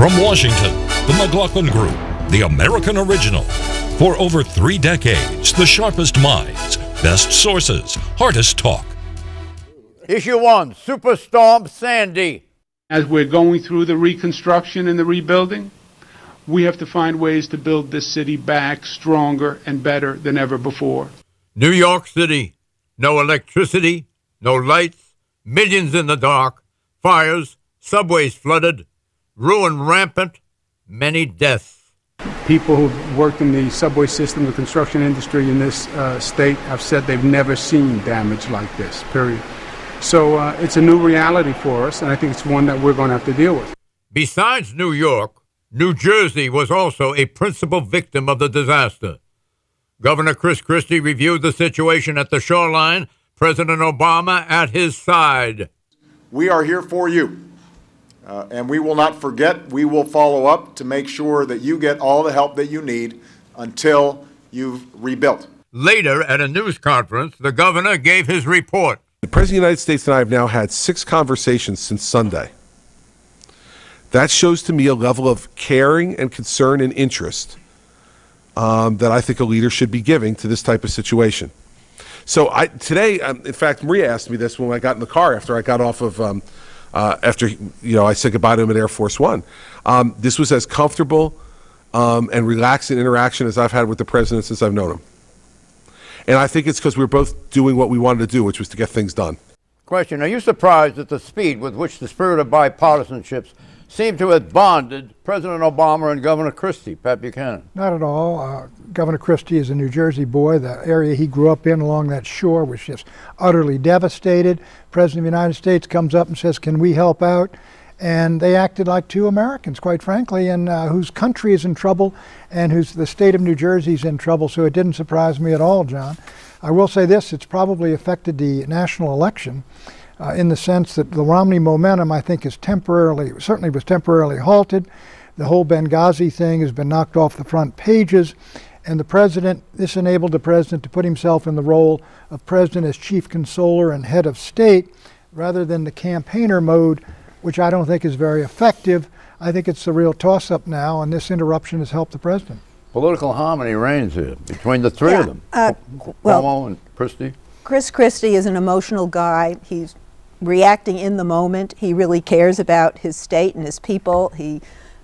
From Washington, the McLaughlin Group, the American original. For over 3 decades, the sharpest minds, best sources, hardest talk. Issue 1, Superstorm Sandy. As we're going through the reconstruction and the rebuilding, we have to find ways to build this city back stronger and better than ever before. New York City, no electricity, no lights, millions in the dark, fires, subways flooded, ruin rampant, many deaths. People who've worked in the subway system, the construction industry in this state have said they've never seen damage like this, period. So it's a new reality for us, and I think it's one that we're going to have to deal with. Besides New York, New Jersey was also a principal victim of the disaster. Governor Chris Christie reviewed the situation at the shoreline, President Obama at his side. We are here for you, and we will not forget. We will follow up to make sure that you get all the help that you need until you've rebuilt. Later, at a news conference, the governor gave his report. The President of the United States and I have now had 6 conversations since Sunday. That shows to me a level of caring and concern and interest that I think a leader should be giving to this type of situation. So today, in fact, Maria asked me this when I got in the car after I got off of, after I said goodbye to him at Air Force One. This was as comfortable and relaxed an interaction as I've had with the President since I've known him. And I think it's because we're both doing what we wanted to do, which was to get things done. Question, are you surprised at the speed with which the spirit of bipartisanship seemed to have bonded President Obama and Governor Christie? Pat Buchanan. Not at all. Governor Christie is a New Jersey boy. The area he grew up in along that shore was just utterly devastated. President of the United States comes up and says, can we help out? And they acted like 2 Americans, quite frankly, and whose country is in trouble and the state of New Jersey is in trouble, so it didn't surprise me at all, John. I will say this, it's probably affected the national election in the sense that the Romney momentum, I think, is certainly was temporarily halted. The whole Benghazi thing has been knocked off the front pages, and this enabled the president to put himself in the role of president as chief consoler and head of state, rather than the campaigner mode, which I don't think is very effective. I think it's the real toss-up now, and this interruption has helped the president. Political harmony reigns here between the 3 of them, Cuomo and Christie. Chris Christie is an emotional guy. He's reacting in the moment. He really cares about his state and his people. He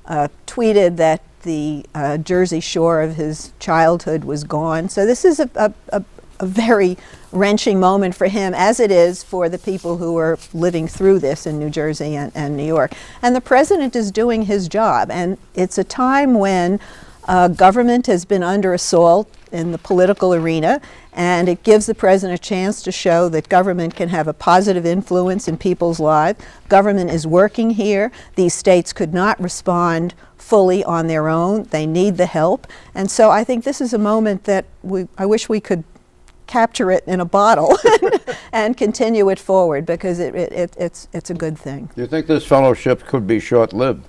tweeted that the Jersey shore of his childhood was gone. So this is a very wrenching moment for him, as it is for the people who are living through this in New Jersey and New York. And the president is doing his job. And it's a time when government has been under assault in the political arena, and it gives the president a chance to show that government can have a positive influence in people's lives. Government is working here. These states could not respond fully on their own. They need the help. And so I think this is a moment that I wish we could capture it in a bottle and continue it forward, because it's a good thing. Do you think this fellowship could be short-lived?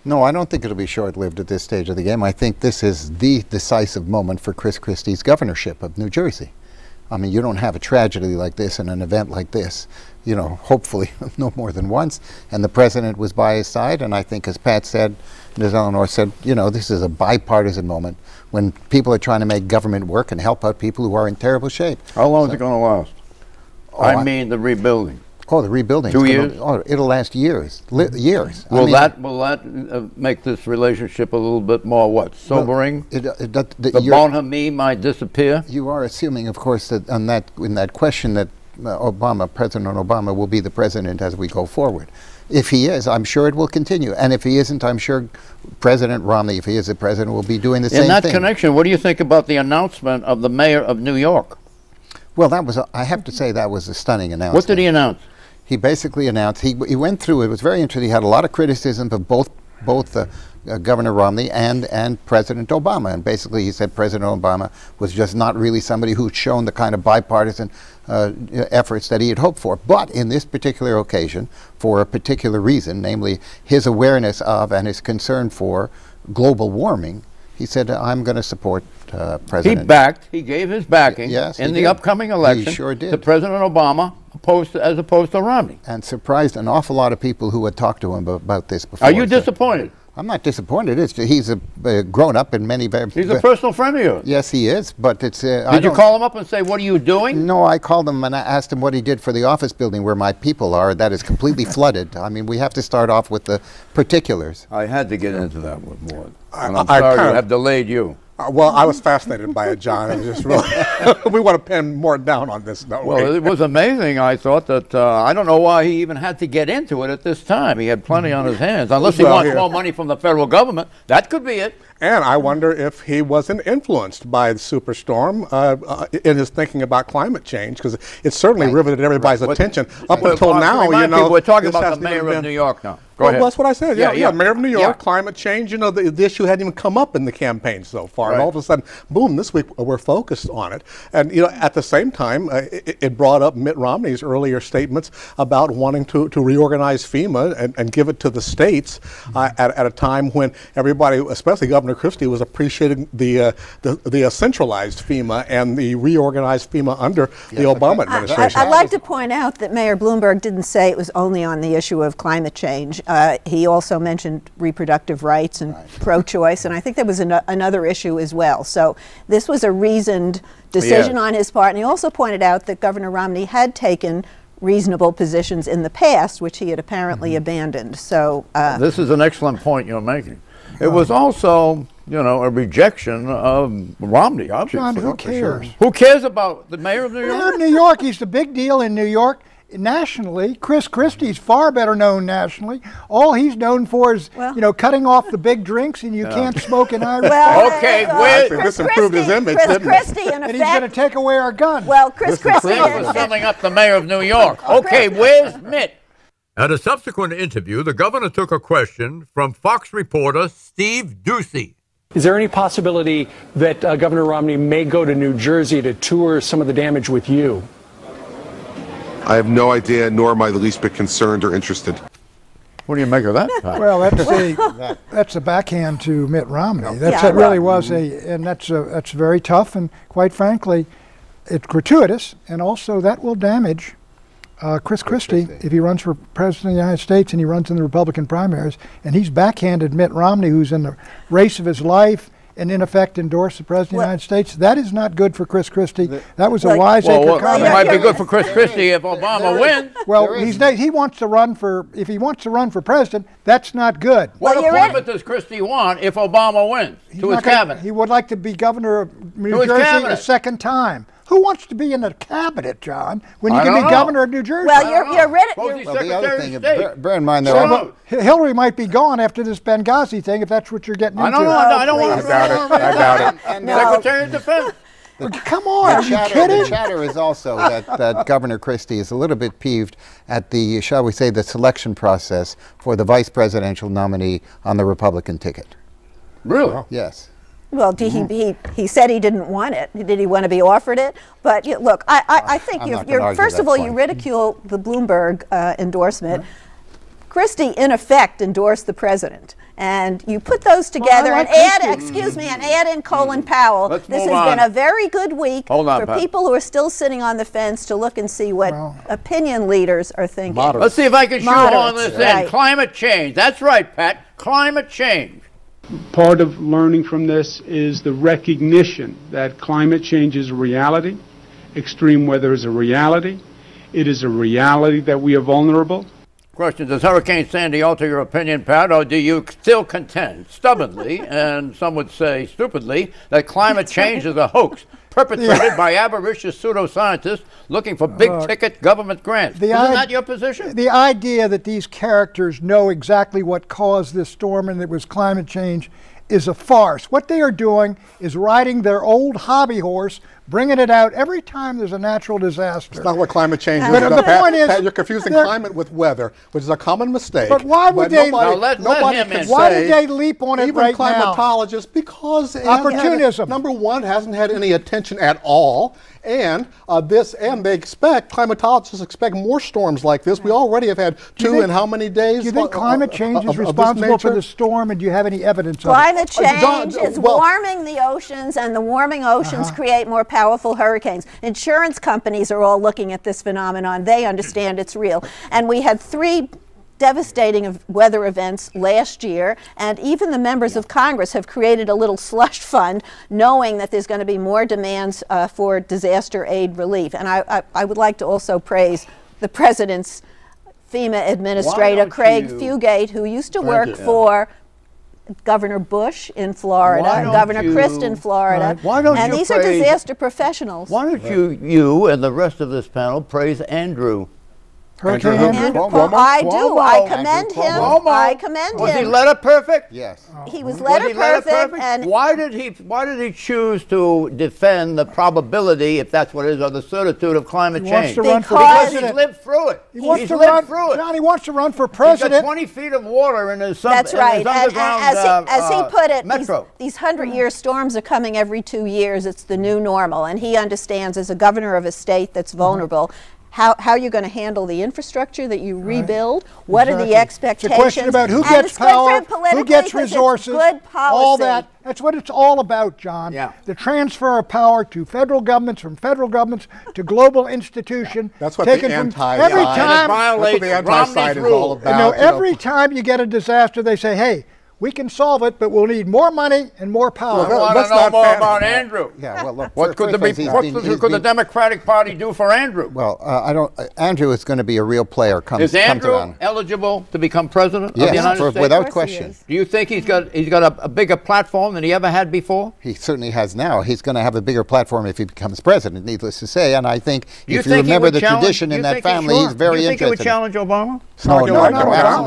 No, I don't think it'll be short-lived at this stage of the game. I think this is the decisive moment for Chris Christie's governorship of New Jersey. I mean, you don't have a tragedy like this and an event like this, hopefully no more than once. And the president was by his side, and I think, as Pat said, and as Eleanor said, this is a bipartisan moment when people are trying to make government work and help out people who are in terrible shape. How long is it going to last? I mean the rebuilding. Oh, the rebuilding. 2 years? It'll last years. Years. Will that make this relationship a little bit more sobering? The bonhomie might disappear. You are assuming, of course, that in that question that President Obama will be the president as we go forward. If he is, I'm sure it will continue. And if he isn't, I'm sure President Romney, if he is the president, will be doing the same thing. In that connection, what do you think about the announcement of the mayor of New York? Well, I have to say that was a stunning announcement. What did he announce? He basically announced, he went through, it was very interesting, he had a lot of criticism of both Governor Romney and President Obama. And basically he said President Obama was just not really somebody who'd shown the kind of bipartisan efforts that he had hoped for. But in this particular occasion, for a particular reason, namely his awareness of and his concern for global warming, he said, I'm going to support President. He gave his backing in the upcoming election. He sure did. To President Obama, as opposed to Romney. And surprised an awful lot of people who had talked to him about this before. Are you disappointed? I'm not disappointed. He's grown up in many. He's a personal friend of yours. Yes, he is. But it's. Did you call him up and say, "What are you doing"? No, I called him and I asked him what he did for the office building where my people are. That is completely flooded. I mean, we have to start off with the particulars. I had to get into that one more, and I'm sorry to have delayed you. Well, I was fascinated by it, John. It was just really we want to pin more down on this, don't we? Well, it was amazing. I thought that I don't know why he even had to get into it at this time. He had plenty on his hands. Unless he wants more money from the federal government, that could be it. And I wonder if he wasn't influenced by the superstorm in his thinking about climate change, because it certainly riveted everybody's attention up until now. You know, we're talking about the mayor of New York now. Go ahead. Well, that's what I said. Yeah, mayor of New York, Yeah. climate change. You know, the issue hadn't even come up in the campaign so far, and all of a sudden, boom! This week we're focused on it. And you know, at the same time, it brought up Mitt Romney's earlier statements about wanting to reorganize FEMA and give it to the states at a time when everybody, especially Governor Christie, was appreciating the centralized FEMA and the reorganized FEMA under the Obama administration. I'd like to point out that Mayor Bloomberg didn't say it was only on the issue of climate change. He also mentioned reproductive rights and pro-choice, and I think there was another issue as well. So this was a reasoned decision on his part, and he also pointed out that Governor Romney had taken reasonable positions in the past, which he had apparently abandoned. So this is an excellent point you're making. It was also, you know, a rejection of Romney, obviously. John, who cares? Who cares about the mayor of New York? Mayor of New York, he's the big deal in New York. Nationally, Chris Christie's far better known nationally. All he's known for is, you know, cutting off the big drinks, and you can't smoke in Irish. Well, okay, this improved his image, didn't it? Christie, in effect, and he's going to take away our guns. well, Chris Christie, was summing up the mayor of New York. Okay, where's Mitt? At a subsequent interview, the governor took a question from Fox reporter Steve Ducey. Is there any possibility that Governor Romney may go to New Jersey to tour some of the damage with you? I have no idea, nor am I the least bit concerned or interested. What do you make of that? Well, that's a backhand to Mitt Romney. That really was that's very tough, and quite frankly, it's gratuitous, and also that will damage Chris Christie if he runs for president of the United States and he runs in the Republican primaries, and he's backhanded Mitt Romney, who's in the race of his life, and in effect endorse the President of the United States. That is not good for Chris Christie. That was a wiseacre comment. It might be good for Chris Christie if Obama wins. Well, he wants to run for, if he wants to run for president, that's not good. What appointment does Christie want if Obama wins to his cabinet? He would like to be governor of New Jersey a second time. Who wants to be in the cabinet, John, when you can be governor of New Jersey? Well, you're ready. Well, the other thing, bear in mind that Hillary might be gone after this Benghazi thing, if that's what you're getting into. I don't want to. I doubt it. And Secretary of Defense. Come on, are you kidding? The chatter is also that Governor Christie is a little bit peeved at the, shall we say, the selection process for the vice presidential nominee on the Republican ticket. Really? Yes. Well, he said he didn't want it. Did he want to be offered it? But look, I think first of all, you ridicule the Bloomberg endorsement. Christie, in effect, endorsed the president. And you put those together and add in Colin Powell. This has been a very good week for people who are still sitting on the fence to look and see what opinion leaders are thinking. Let's see if I can shoehorn this in. Climate change. That's right, Pat. Climate change. Part of learning from this is the recognition that climate change is a reality, extreme weather is a reality. It is a reality that we are vulnerable. Question, does Hurricane Sandy alter your opinion, Pat, or do you still contend, stubbornly, and some would say stupidly, that climate change is a hoax perpetrated by avaricious pseudoscientists looking for big-ticket government grants? Isn't that your position? The idea that these characters know exactly what caused this storm and it was climate change is a farce. What they are doing is riding their old hobby horse, bringing it out every time there's a natural disaster. It's not what climate change is. But the point is, Pat, you're confusing climate with weather, which is a common mistake. But why would they? Why did they leap on it right now? Even climatologists, because opportunism. Number one, hasn't had any attention at all. And they expect, climatologists expect more storms like this. We already have had two in how many days? Do you think climate change is responsible for the storm, and do you have any evidence of it? Climate change is warming the oceans, and the warming oceans create more powerful hurricanes. Insurance companies are all looking at this phenomenon. They understand it's real. And we had 3 devastating weather events last year, and even the members of Congress have created a little slush fund knowing that there's going to be more demands for disaster aid relief. And I would like to also praise the President's FEMA administrator, Craig Fugate, who used to work for Governor Bush in Florida, Governor Christ in Florida, and these are disaster professionals. Why don't you and the rest of this panel praise Andrew? I do. I commend him. I commend him. Was he letter perfect? Yes. He was letter perfect. And why did he choose to defend the probability, if that's what it is, or the certitude of climate change? Because he's lived through it. He's lived through it. John, he wants to run for president. He's got 20 feet of water in his That's right. In his underground as he put it, metro. These 100-year storms are coming every 2 years. It's the new normal, and he understands, as a governor of a state that's vulnerable, how you're going to handle the infrastructure that you rebuild. What are the expectations? It's a question about who gets power, who gets resources, all that. That's what it's all about, John. Yeah. The transfer of power to federal governments, from federal governments to global institution. That's what the anti-side is all about. You know, every time you get a disaster, they say, hey, we can solve it, but we'll need more money and more power. I want to know more about Andrew. Yeah, well, look, what could the Democratic Party do for Andrew? Well, Andrew is going to be a real player. Is Andrew eligible to become president of the United States? Without question. Do you think he's got a bigger platform than he ever had before? He certainly has now. He's going to have a bigger platform if he becomes president, needless to say. And I think if you remember the tradition in that family, he's very interested. Do you think he would challenge Obama? No,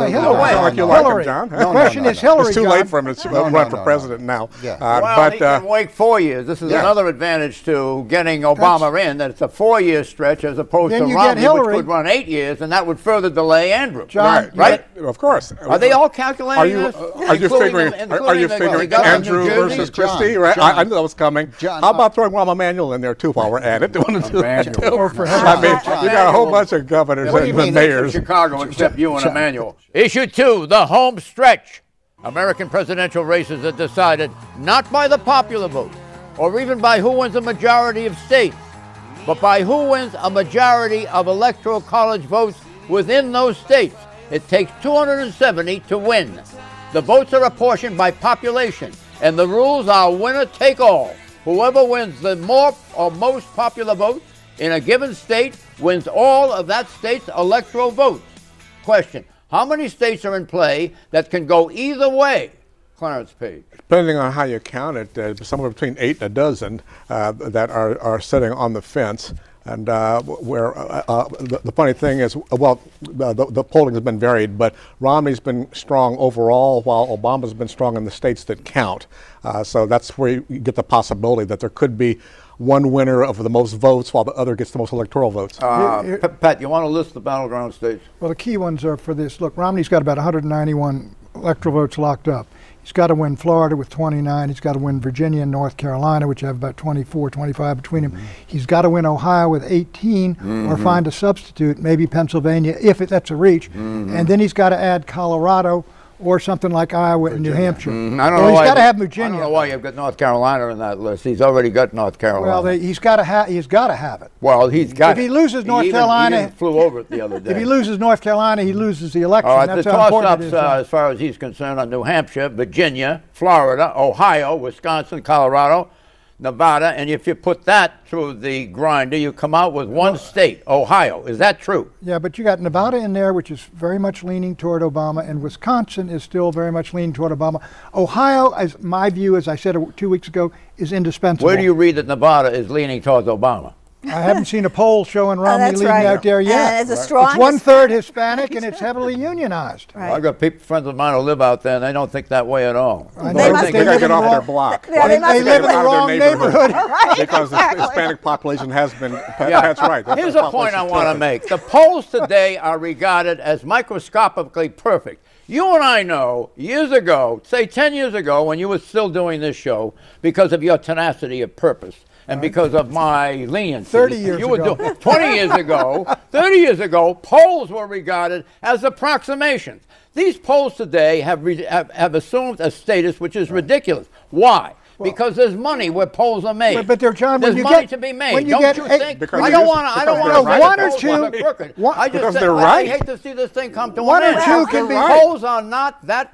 Hillary. The question is Hillary. It's too late for him to run for president now. Well, he can wait 4 years. This is another advantage to getting Obama in, that it's a 4-year stretch as opposed to Romney, which could run 8 years, and that would further delay Andrew. John, right? Of course. Are they all calculating this? Are you figuring Andrew versus Christie? Right? I knew that was coming. How about throwing Rahm Emanuel in there, too, while we're at it? I mean, you got a whole bunch of governors and mayors. Chicago, except you and Emanuel. Issue 2, the home stretch. American presidential races are decided not by the popular vote or even by who wins a majority of states, but by who wins a majority of electoral college votes within those states. It takes 270 to win. The votes are apportioned by population, and the rules are winner take all. Whoever wins the more or most popular votes in a given state wins all of that state's electoral votes. Question: how many states are in play that can go either way? Clarence Page. Depending on how you count it, somewhere between 8 and a dozen that are sitting on the fence. And the funny thing is, well, the polling has been varied, but Romney's been strong overall, while Obama's been strong in the states that count. So that's where you get the possibility that there could be one winner of the most votes while the other gets the most electoral votes. Pat, you want to list the battleground states? Well, the key ones are for this. Look, Romney's got about 191 electoral votes locked up. He's got to win Florida with 29. He's got to win Virginia and North Carolina, which have about 24, 25 between them. He's got to win Ohio with 18 or find a substitute, maybe Pennsylvania, if that's a reach. And then he's got to add Colorado or something like Iowa and New Hampshire. I don't know he's why got to have Virginia. I don't know why you've got North Carolina in that list. He's already got North Carolina. Well, he's got to have it. Well, he's got If he loses North Carolina, he flew over it the other day. If he loses North Carolina, he loses the election. All right, that's the how important it is. toss-ups, as far as he's concerned, on New Hampshire, Virginia, Florida, Ohio, Wisconsin, Colorado, Nevada, and if you put that through the grinder, you come out with one state, Ohio. Is that true? Yeah, but you got Nevada in there, which is very much leaning toward Obama, and Wisconsin is still very much leaning toward Obama. Ohio, as my view, as I said 2 weeks ago, is indispensable. Where do you read that Nevada is leaning towards Obama? I haven't seen a poll showing Romney leading out there yet. It's 1/3 Hispanic and it's heavily unionized. Well, I've got friends of mine who live out there, and they don't think that way at all. They got to get off their block. They live in the wrong neighborhood. Because the Hispanic population has been. That's right. Here's a point I want to make. The polls today are regarded as microscopically perfect. You and I know, years ago, say 10 years ago, when you were still doing this show, because of your tenacity of purpose, and because of my leniency. 30 years ago. 20 years ago, 30 years ago, polls were regarded as approximations. These polls today have assumed a status which is ridiculous. Why? because there's money where polls are made. But John, there's when you money get, to be made. when you Don't get you eight, think? because I it don't is- want to. I don't because want they're to. right. one or two. I because just they're I right. hate to see this thing come to One an or end. two can The be- polls are not that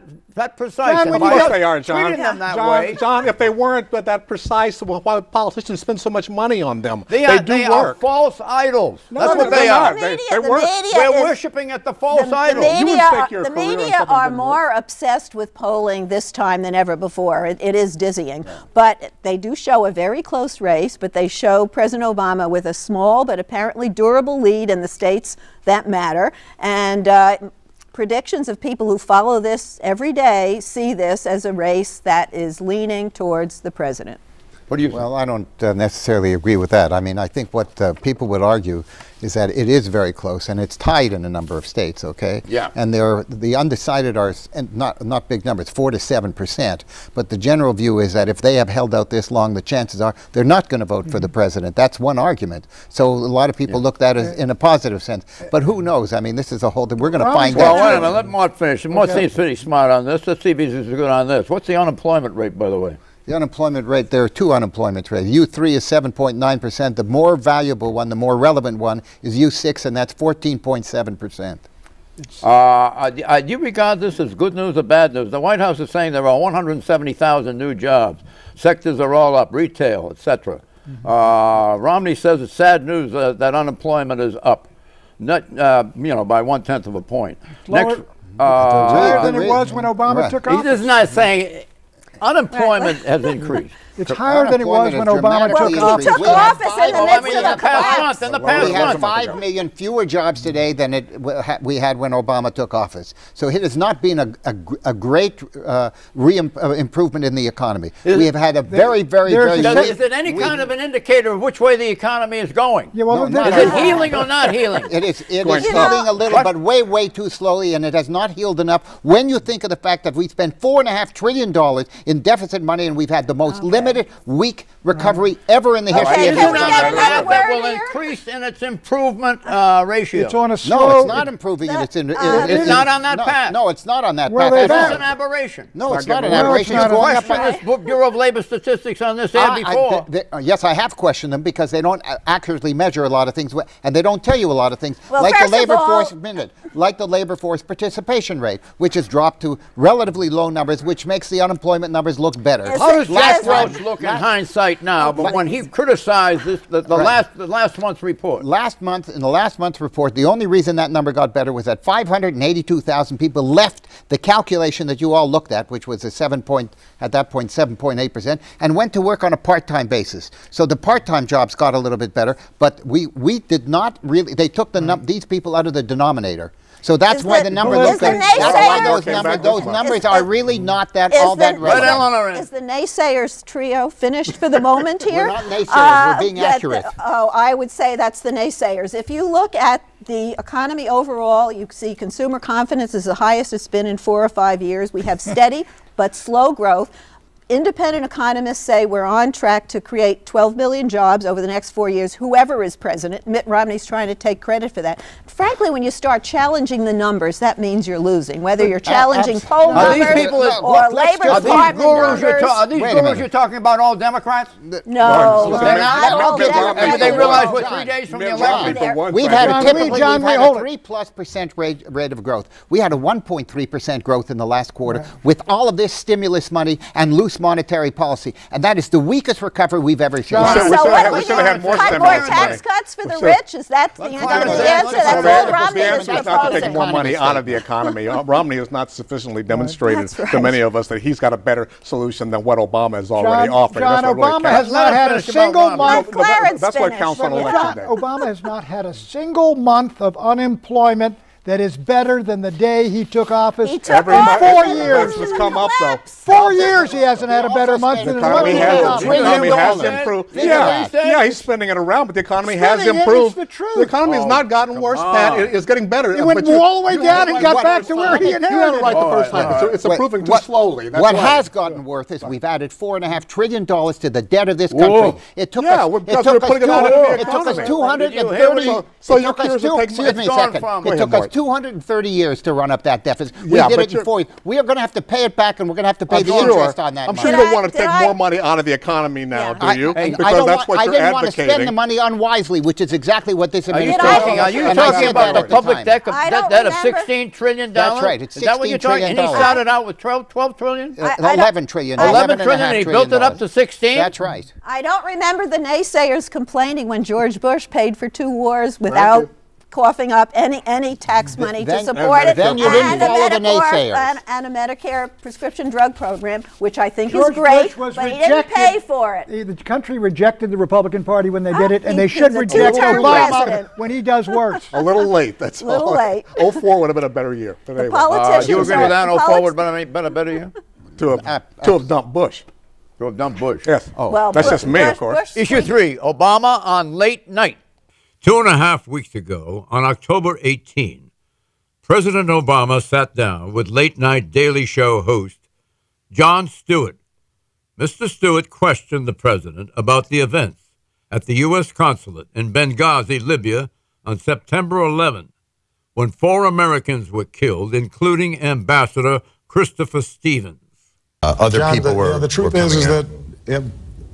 precise. John, And when by you Of us course they are, John. treating them that way. John, if they weren't that precise, well, why would politicians spend so much money on them? They do are work. false idols. That's what they're they not. are. They work. We're worshiping at the false idol. You would stake your The career on media something are that more obsessed with polling this time than ever before. It is dizzying. But they do show a very close race, but they show President Obama with a small but apparently durable lead in the states that matter. And predictions of people who follow this every day see this as a race that is leaning towards the president. What do you think? Well, I don't necessarily agree with that. I mean, I think what people would argue is that it is very close, and it's tied in a number of states, okay? Yeah. And the undecided are not big numbers, 4 to 7%. But the general view is that if they have held out this long, the chances are they're not going to vote for the president. That's one argument. So a lot of people look at it in a positive sense. But who knows? I mean, this is a whole thing. We're going to find Well, out. wait a minute. Let Mort finish. Mort seems pretty smart on this. Let's see if he's as good on this. What's the unemployment rate, by the way? The unemployment rate, there are two unemployment rates. U3 is 7.9%. The more valuable one, the more relevant one, is U6, and that's 14.7%. Do you regard this as good news or bad news? The White House is saying there are 170,000 new jobs. Sectors are all up, retail, etc. Romney says it's sad news that unemployment is up, not by 1/10 of a point. Lower, higher than it was when Obama took office. He's just not saying unemployment has increased. It's higher than it was when Obama took office. He took office in the midst of a collapse. We have 5 million fewer jobs today than we had when Obama took office. So it has not been a great improvement in the economy. We have had a very Is it any kind of an indicator of which way the economy is going? Yeah, well, No, is it healing or not healing? It is healing a little, but way too slowly, and it has not healed enough. When you think of the fact that we spent $4.5 trillion in deficit money, and we've had the most limited, weak recovery ever in the history of Isn't history. that will increase in its improvement ratio? It's on a slow. No, it's not improving in its. It's not on that path. No, it's not on that Well, path. It's an aberration. No, it's not an Well, aberration. it's It's not going an up. Question this Bureau of Labor Statistics on this air before. Yes, I have questioned them because they don't accurately measure a lot of things, and they don't tell you a lot of things, Well, like the first of labor all- force like the labor force participation rate, which has dropped to relatively low numbers, which makes the unemployment numbers look better. How does Jack Yes, Welch look in hindsight now? But when he criticized this, the last month's report. In the last month's report, the only reason that number got better was that 582,000 people left the calculation that you all looked at, which was at that point 7.8%, and went to work on a part-time basis. So the part-time jobs got a little bit better, but we did not really. They took these people out of the denominator. So that's why the number looks better. That's why those numbers are really not all that relevant. Is the naysayers trio finished for the moment here? We're not naysayers, we're being accurate. I would say that's the naysayers. If you look at the economy overall, you see consumer confidence is the highest it's been in 4 or 5 years. We have steady but slow growth. Independent economists say we're on track to create 12 million jobs over the next 4 years, whoever is president. Mitt Romney's trying to take credit for that. Frankly, when you start challenging the numbers, that means you're losing, whether you're challenging poll numbers or Labor Department numbers. Are these gurus you're talking about all Democrats? No, They're not all Democrats. They realize we're 3 days from the election. We've had a 3+% rate of growth. We had a 1.3% growth in the last quarter with all of this stimulus money and loose monetary policy, and that is the weakest recovery we've ever seen. We should have had more cut more tax cuts for the rich? Is that the answer? That's all Romney The is answer is not to take proposing. more money out of the economy. Romney has not sufficiently demonstrated to many of us that he's got a better solution than what Obama has already offered. John, That's what really Obama counts. has not had a single month. That's what counts on election day. Obama has not had a single month of unemployment that is better than the day he took office. He took in office 4 and the years. election It's come up, though. 4 years he hasn't had a better month than The economy has improved. Yeah, he's spending it around, but the economy has Spending it, improved. it's the truth. The economy has not gotten worse, Pat. It is getting better. He went all the way down and got back to where he You had inherited. it right the first time. It's improving too slowly. What has gotten worse is we've added $4.5 trillion to the debt of this country. It took us. because we're putting it all into the economy. $230. So your peers are taking. Excuse me a second. It took us 230 years to run up that deficit. We Yeah, did but it in 4 years. We are going to have to pay it back, and we're going to have to pay the interest on that I'm money. sure you don't want to take more money out of the economy now, do you? I Because that's what I you're didn't want to advocating. spend the money unwisely, which is exactly what this Are you administration. talking about the public debt of $16 trillion? That's right. It's Is that what you're talking? And he started out with 12 trillion? 11 trillion. 11 trillion, and he built it up to 16? That's right. I don't remember the naysayers complaining when George Bush paid for 2 wars without coughing up any tax money to support it. Then you didn't follow the naysayers. And a Medicare prescription drug program, which I think George is great, Bush was but he didn't pay for it. The country rejected the Republican Party when they did it, and they He's should a reject two-term Obama president. when he does worse. A little late, that's A little all. late. 04 would have been a better year. But anyway. Politicians You agree with that? are- 04 would have been a better year? To have dumped Bush. To have done Bush. Yes. Well, That's just me, of course. Bush Issue 3, Obama on late night. 2.5 weeks ago, on October 18, President Obama sat down with late-night Daily Show host Jon Stewart. Mr. Stewart questioned the president about the events at the U.S. consulate in Benghazi, Libya, on September 11, when 4 Americans were killed, including Ambassador Christopher Stevens. Other John, people were. The truth were is coming that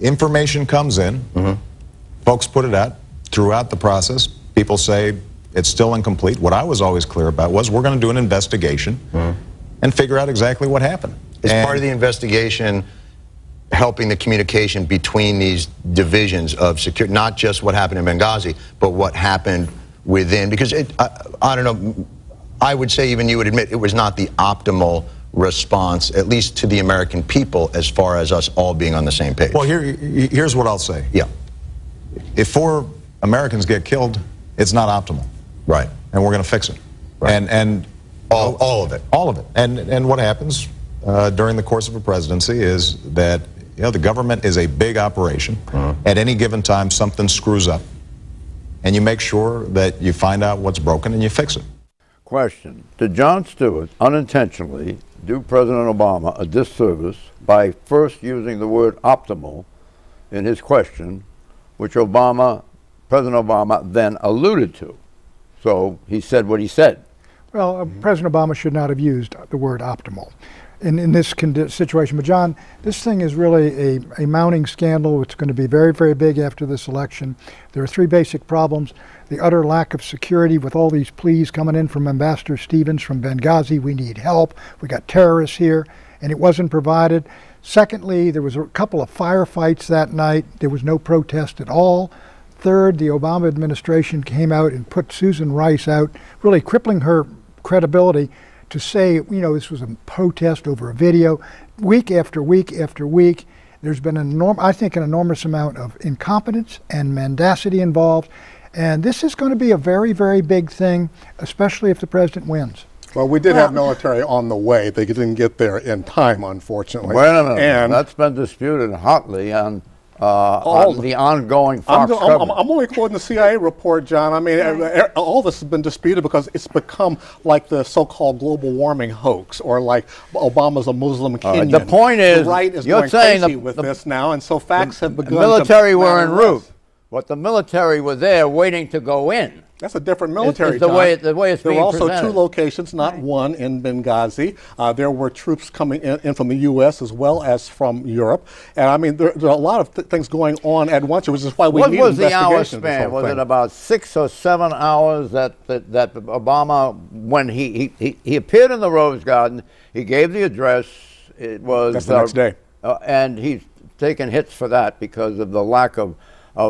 information comes in, folks put it out throughout the process. People say it's still incomplete. What I was always clear about was we're going to do an investigation and figure out exactly what happened. Is part of the investigation helping the communication between these divisions of security, not just what happened in Benghazi, but what happened within? Because I don't know, I would say even you would admit it was not the optimal response, at least to the American people, as far as us all being on the same page. Well, here's what I'll say. Yeah. If 4 Americans get killed, it's not optimal. Right. And we're going to fix it. Right. And all of it. All of it. And what happens during the course of a presidency is that the government is a big operation. At any given time, something screws up, and you make sure that you find out what's broken and you fix it. Question. Did Jon Stewart unintentionally do President Obama a disservice by first using the word optimal in his question, which President Obama then alluded to? So he said what he said. Well, President Obama should not have used the word optimal in this situation. But John, this thing is really a mounting scandal. It's going to be very, very big after this election. There are 3 basic problems. The utter lack of security with all these pleas coming in from Ambassador Stevens from Benghazi. We need help. We got terrorists here, and it wasn't provided. Secondly, there was a couple of firefights that night. There was no protest at all. Third, the Obama administration came out and put Susan Rice out, really crippling her credibility to say, this was a protest over a video. Week after week after week, there's been an enormous amount of incompetence and mendacity involved. And this is going to be a very, very big thing, especially if the president wins. Well, we did have military on the way. They didn't get there in time, unfortunately. Wait a minute. And that's been disputed hotly on the ongoing Fox coverage. I'm only quoting the CIA report, John. I mean, all this has been disputed because it's become like the so-called global warming hoax, or like Obama's a Muslim Kenyan. The point is, the right is you're going saying crazy with this now, and so facts have begun. The military were en route, but the military were there waiting to go in. That's a different military. It's the way it's there being were also presented. 2 locations, not one, in Benghazi. There were troops coming in from the U.S. as well as from Europe. And I mean, there are a lot of things going on at once, which is why we need What was the hour investigation. span? Was it about 6 or 7 hours that Obama, when he appeared in the Rose Garden, he gave the address. It was that's the next day, and he's taken hits for that because of the lack of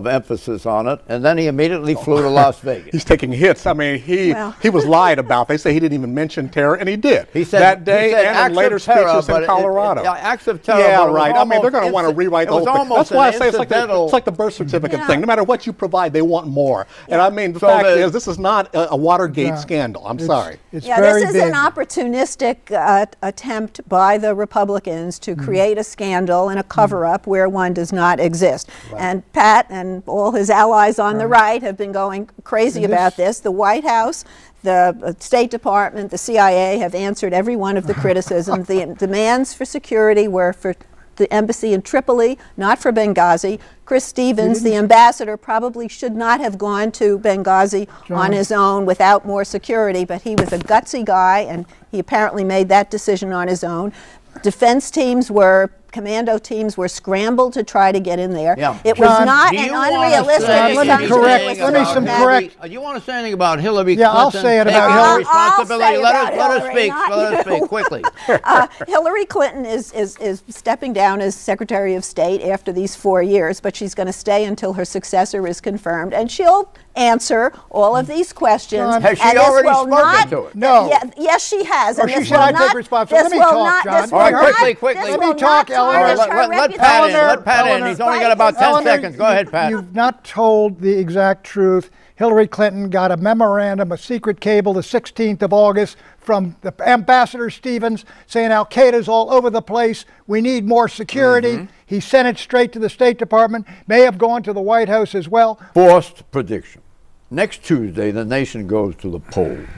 emphasis on it, and then he immediately flew to Las Vegas. He's taking hits. I mean, he was lied about. They say he didn't even mention terror, and he did. He said that day, and in later terror, speeches in Colorado. Acts of terror. Yeah, right. I mean, they're going to want to rewrite the whole thing. That's why I say it's like the birth certificate thing. No matter what you provide, they want more. And I mean, the fact is, this is not a Watergate scandal. I'm sorry. This is an opportunistic attempt by the Republicans to create a scandal and a cover-up where one does not exist. Right. And Pat and all his allies on the right have been going crazy about this. The White House, the State Department, the CIA have answered every one of the criticisms. The demands for security were for the embassy in Tripoli, not for Benghazi. Chris Stevens, the ambassador, probably should not have gone to Benghazi on his own without more security, but he was a gutsy guy, and he apparently made that decision on his own. Defense teams commando teams were scrambled to try to get in there. Yeah. It was not an unrealistic assumption. Let me correct. Do you want to say anything about Hillary Clinton? Yeah, I'll say it about Hillary. Responsibility. Let us speak quickly. Hillary Clinton is stepping down as Secretary of State after these 4 years, but she's going to stay until her successor is confirmed, and she'll answer all of these questions. Has she already spoken to it? No. Yes, she has. Or she said, I take responsibility. Let me talk, John. All right, quickly. Let me talk, Eleanor. Let Pat in. He's only got about 10 seconds. Go ahead, Pat. You've not told the exact truth. Hillary Clinton got a memorandum, a secret cable, the 16th of August from the Ambassador Stevens saying Al-Qaeda's all over the place. We need more security. He sent it straight to the State Department. May have gone to the White House as well. Forced prediction. Next Tuesday, the nation goes to the polls.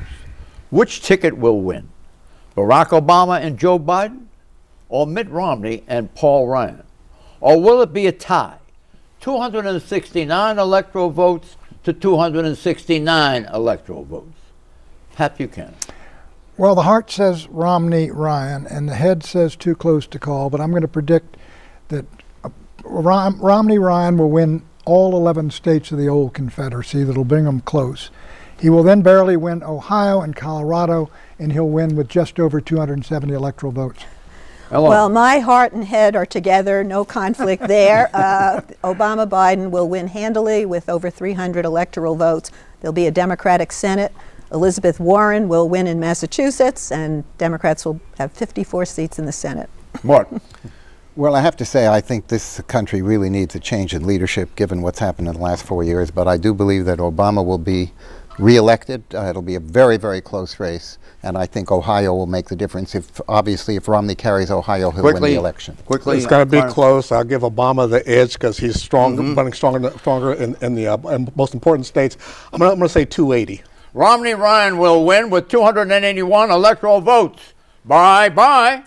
Which ticket will win? Barack Obama and Joe Biden? Or Mitt Romney and Paul Ryan? Or will it be a tie? 269 electoral votes to 269 electoral votes. Pat Buchanan. Well, the heart says Romney-Ryan, and the head says too close to call, but I'm going to predict that Romney-Ryan will win all 11 states of the old Confederacy. That'll bring them close. He will then barely win Ohio and Colorado, and he'll win with just over 270 electoral votes. Hello. Well, my heart and head are together, no conflict there. Obama-Biden will win handily with over 300 electoral votes. There'll be a Democratic Senate. Elizabeth Warren will win in Massachusetts, and Democrats will have 54 seats in the Senate. Martin. Well, I have to say, I think this country really needs a change in leadership given what's happened in the last 4 years, but I do believe that Obama will be re-elected. It'll be a very, very close race, and I think Ohio will make the difference. Obviously, if Romney carries Ohio, he'll win the election. It's going to be close. I'll give Obama the edge because he's strong, running stronger in the most important states. I'm going to say 280. Romney-Ryan will win with 281 electoral votes. Bye-bye.